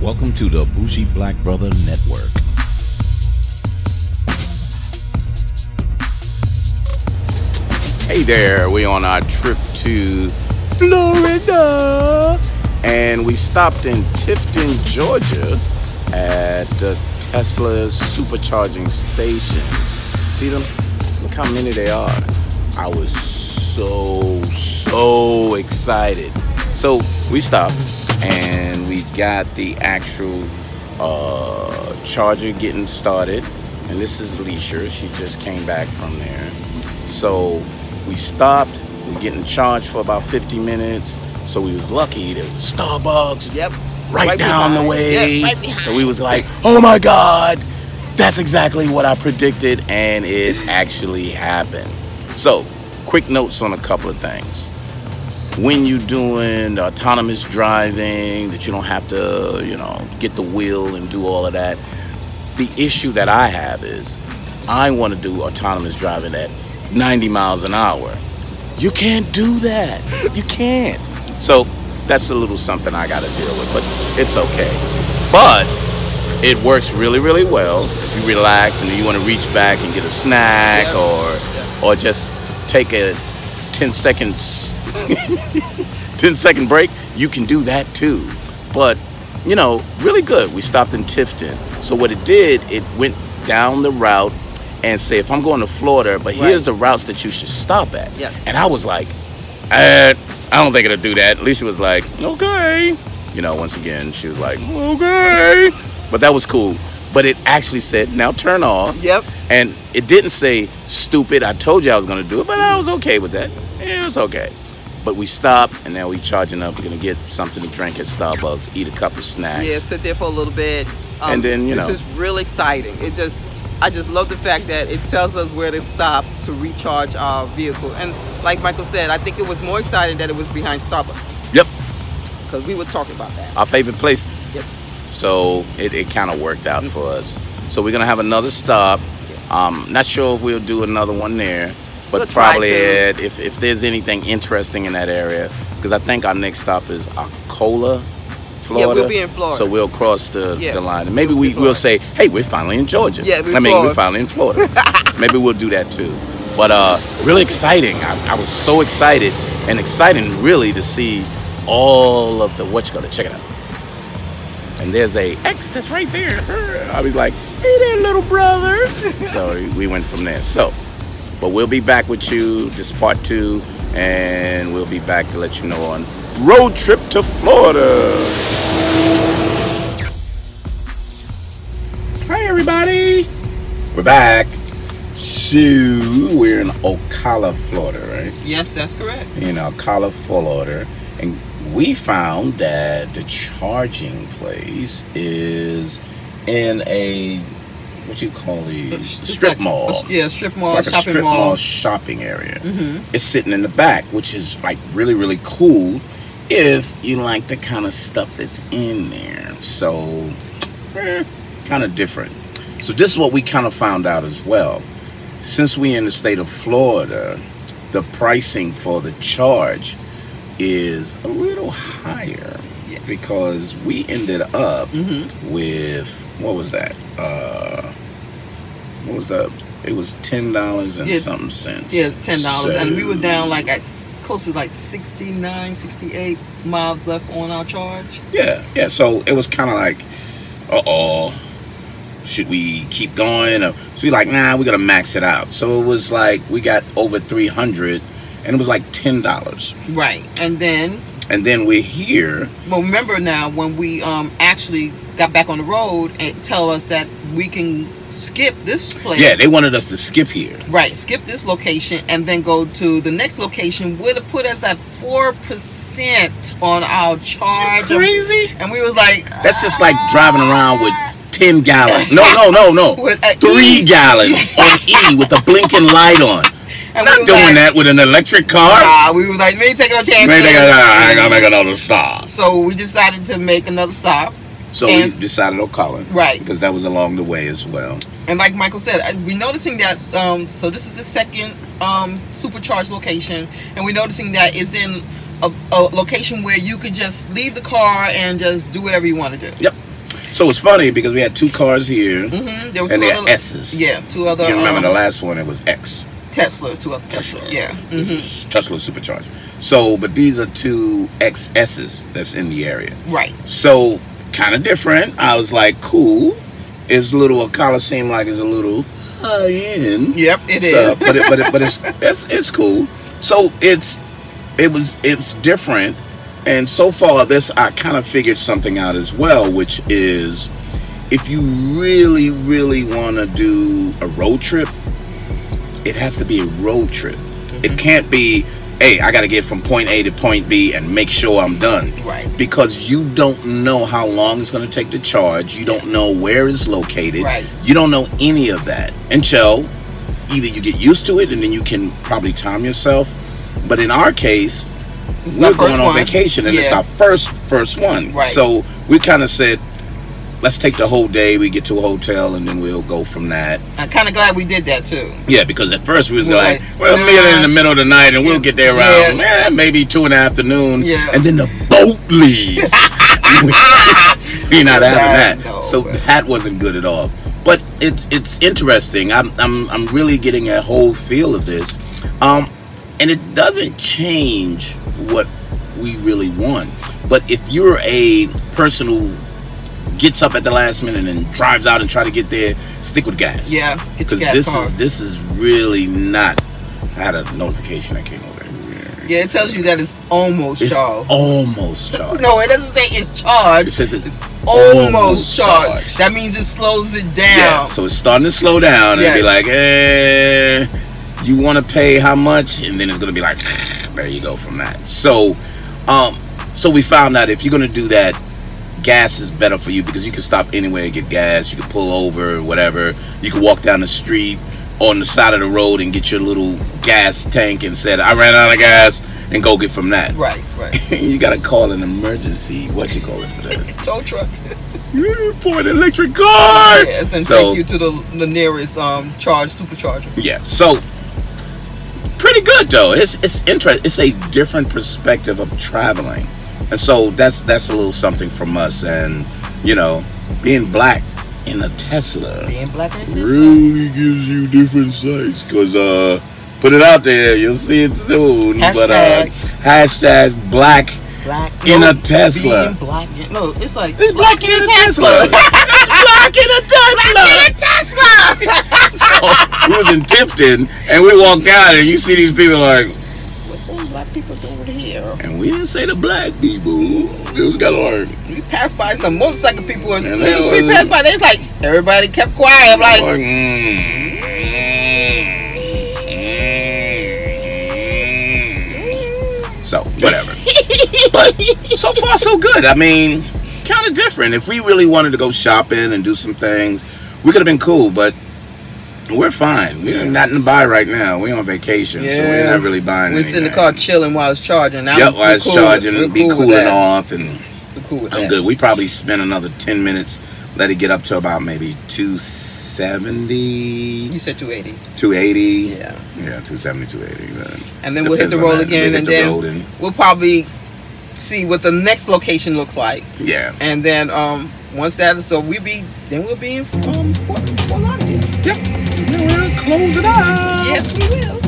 Welcome to the Bougie Black Brother Network. Hey there, we on our trip to Florida, and we stopped in Tifton, Georgia at the Tesla supercharging stations. See them? Look how many they are. I was so excited. So we stopped and we got the actual charger getting started. And this is Leisha. She just came back from there. So we stopped. We're getting charged for about 50 minutes. So we was lucky. There was a Starbucks. Yep. Right down behind. the way. Yep, right behind. So we was like, oh my God, that's exactly what I predicted, and it actually happened. So, quick notes on a couple of things. When you're doing autonomous driving, that you don't have to, get the wheel and do all of that. The issue that I have is I want to do autonomous driving at 90 miles an hour. You can't do that. You can't. So that's a little something I got to deal with, but it's okay. But it works really, really well if you relax and you want to reach back and get a snack, or just take a 10 second break. You can do that too. But really good. We stopped in Tifton. So what it did, it went down the route and say, if I'm going to Florida, but here's the routes that you should stop at. Yes. And I was like, I don't think it'll do that. Alicia was like, okay. Once again, she was like, okay. But that was cool. But it actually said, now turn off. Yep. And it didn't say, stupid, I told you I was going to do it, but I was okay with that. It was okay. But we stopped, and now we charging up. We're going to get something to drink at Starbucks, eat a couple snacks. Yeah, sit there for a little bit. And then, This is real exciting. I just love the fact that it tells us where to stop to recharge our vehicle. And like Michael said, I think it was more exciting that it was behind Starbucks. Yep. Because we were talking about that. Our favorite places. Yep. So it kind of worked out for us. So we're going to have another stop. Not sure if we'll do another one there, but We'll probably try to. if there's anything interesting in that area, because I think our next stop is Arcola, Florida. Yeah, we'll be in Florida. So we'll cross the line. And maybe we'll be we'll say, hey, we're finally in Georgia. Yeah, we're finally in Florida. Maybe we'll do that too. But really exciting. I was so excited, and exciting really to see all of the, check it out. And there's a X that's right there. I was like, hey there, little brother. So we went from there. So, but we'll be back with you. This is part 2, and we'll be back to let you know on road trip to Florida. Hi, everybody. We're back. So we're in Ocala, Florida, right? Yes, that's correct. In Ocala, Florida, and we found that the charging place is in a, what you call these, strip mall. Strip mall, it's like a strip mall shopping area. It's sitting in the back, which is like really, really cool if you like the kind of stuff that's in there. So, kind of different. So this is what we kind of found out as well. Since we're in the state of Florida, the pricing for the charge is a little higher, because we ended up with, what was that? It was $10 and something cents. Yeah, $10. And we were down like at close to like 69, 68 miles left on our charge. Yeah. So it was kind of like, should we keep going? So we like, nah, we're gonna max it out. So it was like we got over 300, and it was like $10. Right, and then we're here. Well, remember now when we actually got back on the road and tell us that we can skip this place. Yeah, they wanted us to skip here. Right, skip this location and then go to the next location. Would have put us at 4% on our charge. Crazy. And we was like, that's just like driving around with 10 gallons. No. With 3 gallons on E with the blinking light on. And not doing that with an electric car. Nah, we was like, maybe take our chances. I gotta make another stop. So we decided to make another stop. So we decided Ocala. Right. Because that was along the way as well. And like Michael said, we're noticing that, so this is the second supercharged location. And we're noticing that it's in a location where you could just leave the car and just do whatever you want to do. Yep. So it's funny because we had 2 cars here, There was and 2 they're other S's. Yeah, 2 other. You remember the last one? It was X. Tesla, 2 other Tesla. Yeah. Tesla supercharged. So, but these are 2 XS's that's in the area. Right. So, kind of different. I was like, cool. It's a little, Ocala seemed like it's a little high end. Yep, it So, is. but it's cool. So it's different, and so far I kind of figured something out as well, which is if you really want to do a road trip, it has to be a road trip. It can't be, hey, I got to get from point A to point B and make sure I'm done. Right. Because you don't know how long it's going to take to charge. You don't know where it's located. Right. You don't know any of that until either you get used to it and then you can probably time yourself. But in our case, we're going on vacation and it's our first one. Right. So we kind of said, let's take the whole day. We get to a hotel and then we'll go from that. I'm kind of glad we did that too. Yeah, because at first we was We're like, like, we'll meet in the middle of the night and we'll get there around maybe 2 in the afternoon. Yeah. And then the boat leaves. We're not having that. No, So but that wasn't good at all. But it's interesting. I'm really getting a whole feel of this. And it doesn't change what we really want. But if you're a person who gets up at the last minute and drives out and try to get there, stick with gas. Yeah, get your because gas card. this is really not. I had a notification that came over. Yeah, it tells you that it's almost It's charged. almost charged. No, it doesn't say it's charged. It says it's almost charged. That means it slows it down. Yeah, so it's starting to slow down and be like, you want to pay how much? And then it's going to be like, there you go from that. So, so we found out if you're going to do that, gas is better for you because you can stop anywhere and get gas. You can pull over or whatever. You can walk down the street on the side of the road and get your little gas tank and said, I ran out of gas, and go get from that. Right. You got to call an emergency, what you call it for that? Tow truck. For an electric car. Yes, and take you to the nearest charge supercharger. Yeah, so pretty good though. It's interesting. It's a different perspective of traveling, and so that's a little something from us. And you know, being black in a Tesla really gives you different sights. Cause put it out there, you'll see it soon. Hashtag. But hashtag black in a Tesla. No, it's like it's black in a Tesla. It's black in a Tesla. Black in a Tesla. So we was in Tifton and we walked out and you see these people like, what the black people doing here? and we didn't say the black people. It was kind of like, We passed by some motorcycle people and And as soon as they we was- passed by, they was like, everybody kept quiet. I'm like, So whatever. But so far so good. I mean, kind of different. If we really wanted to go shopping and do some things, we could have been cool, but we're fine. We're not in the buy right now. We're on vacation, so we're not really buying we're sitting in the anything. car chilling while it's charging. Yep, while it's charging, We're be cool with cooling that. off, and We're cool with I'm that. good. We probably spent another 10 minutes, let it get up to about maybe 270, You said 280. 280. Yeah. 270, 280. Man. And then we'll hit Depends the on road that. again, We'll hit and the road then we'll probably see what the next location looks like. Yeah. And then once that is so, we'll be in Fort Lauderdale. Yep. We'll close it out. Yes, we will.